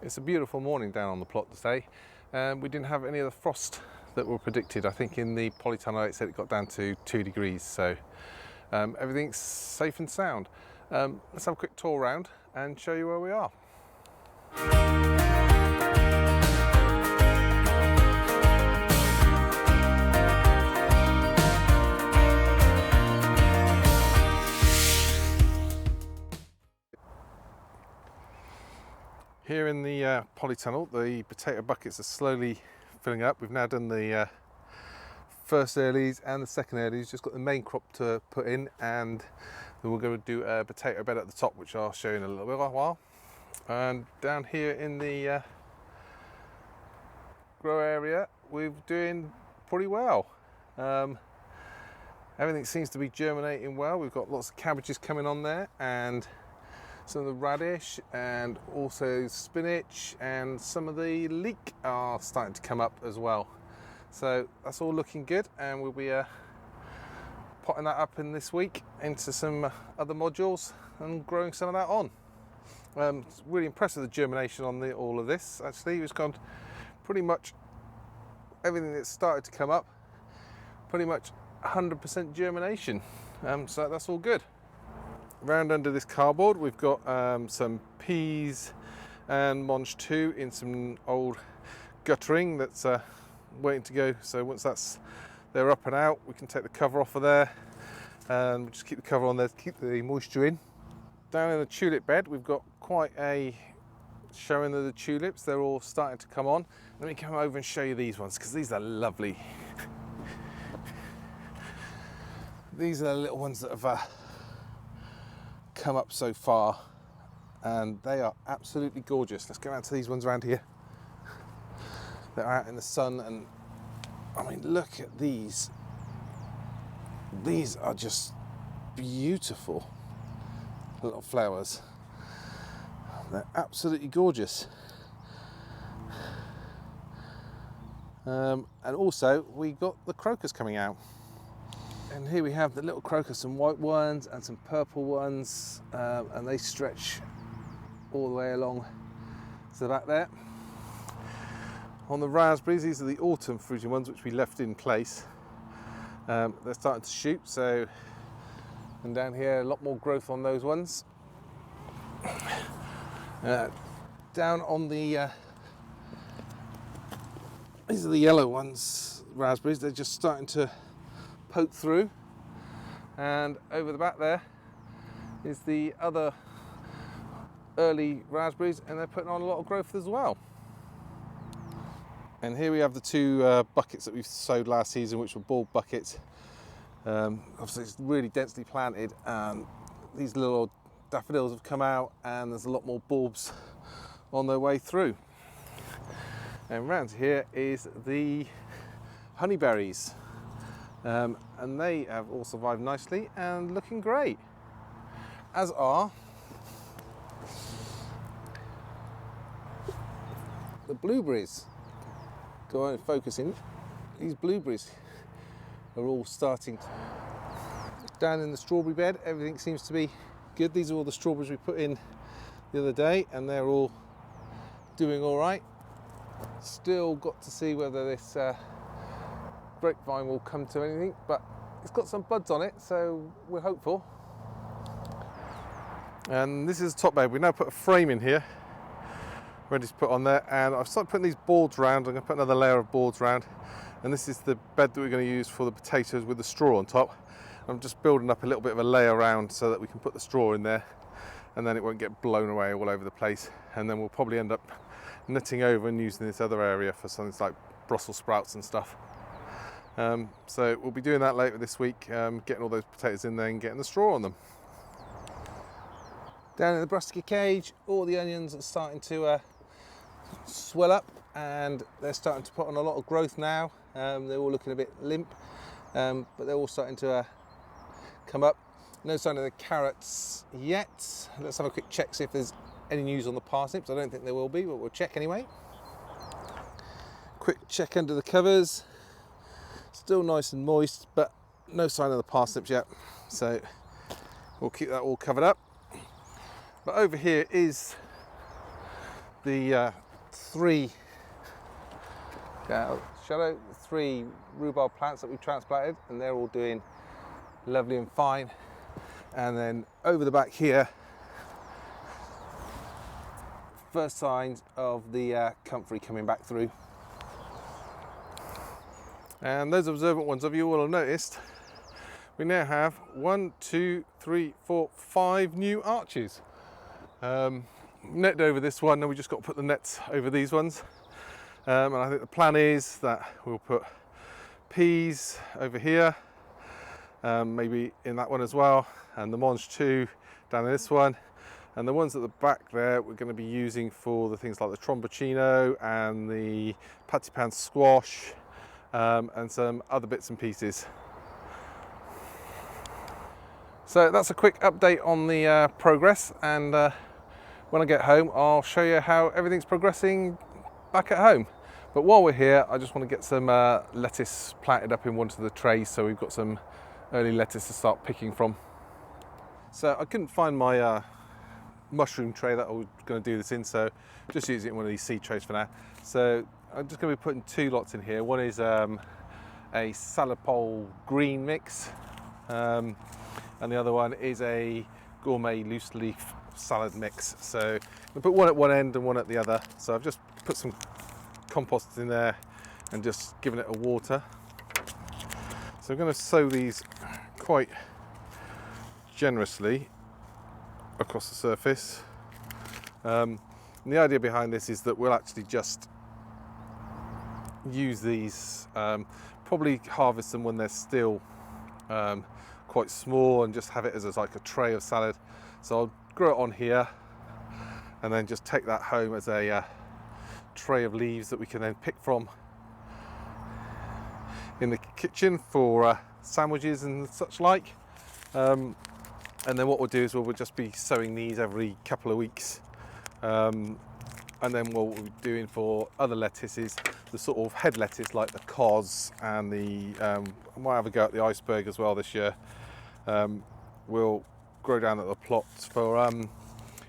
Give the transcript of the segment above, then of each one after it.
It's a beautiful morning down on the plot today. We didn't have any of the frost that were predicted. I think in the polytunnel it said it got down to 2 degrees, so everything's safe and sound. Let's have a quick tour around and show you where we are. Here in the polytunnel, the potato buckets are slowly filling up. We've now done the first earlies and the second earlies, just got the main crop to put in, and then we're going to do a potato bed at the top, which I'll show you in a little bit of a while. And down here in the grow area, we're doing pretty well. Everything seems to be germinating well. We've got lots of cabbages coming on there, and some of the radish, and also spinach, and some of the leek are starting to come up as well. So that's all looking good, and we'll be potting that up in this week into some other modules and growing some of that on. It's really impressed with the germination on all of this. Actually, it's gone pretty much everything that's started to come up, pretty much 100% germination. So that's all good. Round under this cardboard, we've got some peas and Monge 2 in some old guttering that's waiting to go. So once they're up and out, we can take the cover off of there, and we'll just keep the cover on there to keep the moisture in. Down in the tulip bed, we've got quite a showing of the tulips. They're all starting to come on. Let me come over and show you these ones, because these are lovely. These are the little ones that have come up so far, and they are absolutely gorgeous. Let's go out to these ones around here. They're out in the sun, and I mean, look at these. These are just beautiful little flowers. They're absolutely gorgeous. And also we got the crocus coming out. And here we have the little crocus, some white ones and some purple ones, and they stretch all the way along to the back there. On the raspberries, these are the autumn fruiting ones which we left in place. They're starting to shoot, so, and down here a lot more growth on those ones. Down on the these are the yellow ones, raspberries. They're just starting to poke through, and over the back there is the other early raspberries, and they're putting on a lot of growth as well. And here we have the two buckets that we've sowed last season, which were bulb buckets. Obviously it's really densely planted, and these little daffodils have come out, and there's a lot more bulbs on their way through. And round here is the honeyberries. And they have all survived nicely and looking great, as are the blueberries. Go on, focusing. These blueberries are all starting. Down in the strawberry bed, everything seems to be good. These are all the strawberries we put in the other day, and they're all doing all right. Still got to see whether this grapevine will come to anything, but it's got some buds on it, so we're hopeful. And this is the top bed. We now put a frame in here ready to put on there, and I've started putting these boards around. I'm going to put another layer of boards around, and this is the bed that we're going to use for the potatoes with the straw on top. I'm just building up a little bit of a layer around so that we can put the straw in there, and then it won't get blown away all over the place. And then we'll probably end up knitting over and using this other area for something like Brussels sprouts and stuff. So we'll be doing that later this week, getting all those potatoes in there and getting the straw on them. Down in the brassica cage, all the onions are starting to swell up, and they're starting to put on a lot of growth now. They're all looking a bit limp, but they're all starting to come up. No sign of the carrots yet. Let's have a quick check, see if there's any news on the parsnips. I don't think there will be, but we'll check anyway. Quick check under the covers. Still nice and moist, but no sign of the parsnips yet, so we'll keep that all covered up. But over here is the three rhubarb plants that we transplanted, and they're all doing lovely and fine. And then over the back here, first signs of the comfrey coming back through. And those observant ones of you will have noticed we now have 1, 2, 3, 4, 5 new arches. Netted over this one, and we just got to put the nets over these ones. And I think the plan is that we'll put peas over here, maybe in that one as well, and the mange 2 down in this one. And the ones at the back there we're going to be using for the things like the tromboncino and the patipan squash, and some other bits and pieces. So that's a quick update on the progress, and when I get home I'll show you how everything's progressing back at home. But while we're here, I just want to get some lettuce planted up in one of the trays, so we've got some early lettuce to start picking from. So I couldn't find my mushroom tray that I was going to do this in, so just using it in one of these seed trays for now. So I'm just going to be putting 2 lots in here. One is a salad pole green mix, and the other one is a gourmet loose leaf salad mix. So I'll put one at one end and one at the other. So I've just put some compost in there and just given it a water. So I'm going to sow these quite generously across the surface. And the idea behind this is that we'll actually just use these, probably harvest them when they're still quite small, and just have it as like a tray of salad. So I'll grow it on here and then just take that home as a tray of leaves that we can then pick from in the kitchen for sandwiches and such like. And then what we'll do is we'll just be sowing these every couple of weeks. And then what we'll be doing for other lettuces, the sort of head lettuce like the cos and the, I might have a go at the iceberg as well this year. We'll grow down at the plots for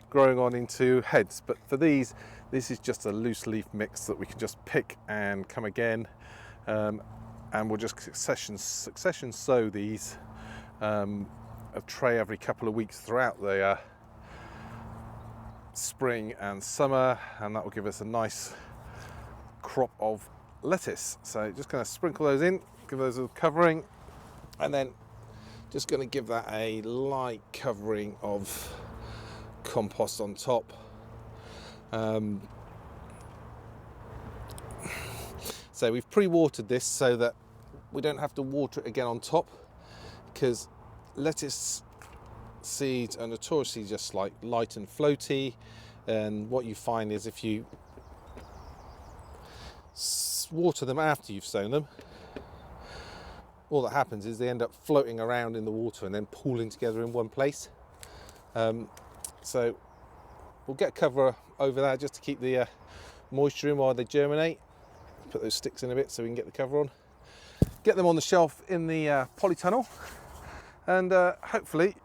growing on into heads. But for these, this is just a loose leaf mix that we can just pick and come again. And we'll just succession sow these, a tray every couple of weeks throughout the spring and summer, and that will give us a nice crop of lettuce. So just going to sprinkle those in, give those a covering, and then just going to give that a light covering of compost on top. So we've pre-watered this so that we don't have to water it again on top, because lettuce seeds are notoriously just like light and floaty, and what you find is if you water them after you've sown them, all that happens is they end up floating around in the water and then pooling together in one place. So we'll get cover over that just to keep the moisture in while they germinate. Put those sticks in a bit so we can get the cover on. Get them on the shelf in the polytunnel, and hopefully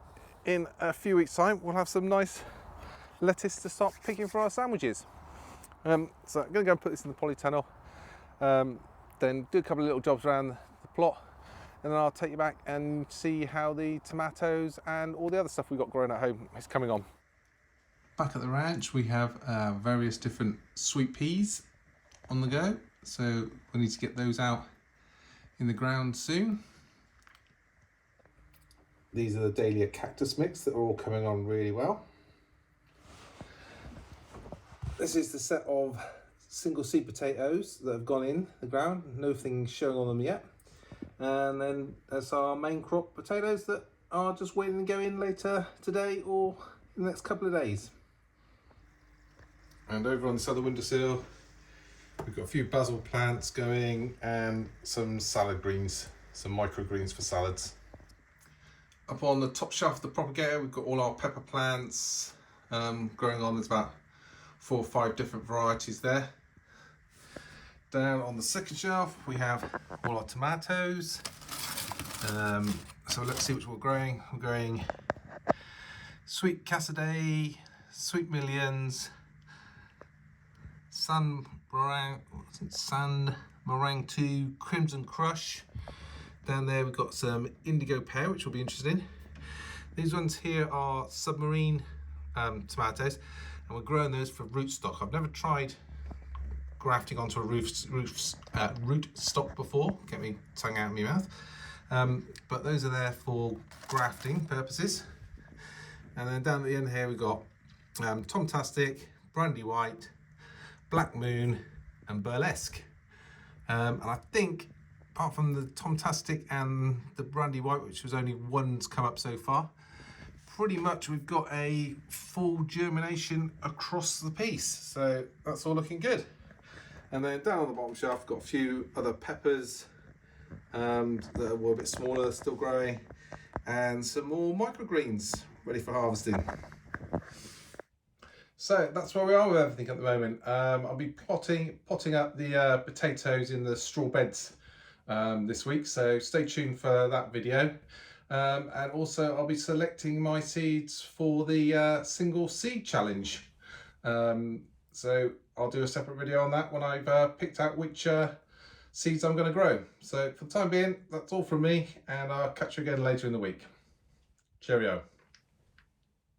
in a few weeks time we'll have some nice lettuce to start picking for our sandwiches. So I'm going to go and put this in the polytunnel, then do a couple of little jobs around the plot, and then I'll take you back and see how the tomatoes and all the other stuff we've got growing at home is coming on. Back at the ranch we have various different sweet peas on the go, so we need to get those out in the ground soon. These are the Dahlia cactus mix that are all coming on really well. This is the set of single seed potatoes that have gone in the ground, nothing showing on them yet. And then there's our main crop potatoes that are just waiting to go in later today or in the next couple of days. And over on this other windowsill, we've got a few basil plants going and some salad greens, some microgreens for salads. Up on the top shelf of the propagator, we've got all our pepper plants growing on. There's about 4 or 5 different varieties there. Down on the second shelf, we have all our tomatoes. So let's see which we're growing. We're growing sweet Cassaday, sweet millions, San Meringue 2 Crimson Crush. Down there we've got some Indigo Pear, which will be interesting. These ones here are submarine tomatoes, and we're growing those for rootstock. I've never tried grafting onto a rootstock before. Get me tongue out of my mouth. But those are there for grafting purposes. And then down at the end here we've got Tomtastic, Brandy White, Black Moon and Burlesque. And I think apart from the Tomtastic and the Brandy White, which was only one's come up so far, pretty much we've got a full germination across the piece. So that's all looking good. And then down on the bottom shelf, got a few other peppers that were a bit smaller, still growing, and some more microgreens ready for harvesting. So that's where we are with everything at the moment. I'll be potting up the potatoes in the straw beds this week, so stay tuned for that video. And also I'll be selecting my seeds for the single seed challenge. So I'll do a separate video on that when I've picked out which seeds I'm going to grow. So for the time being, that's all from me, and I'll catch you again later in the week. Cheerio.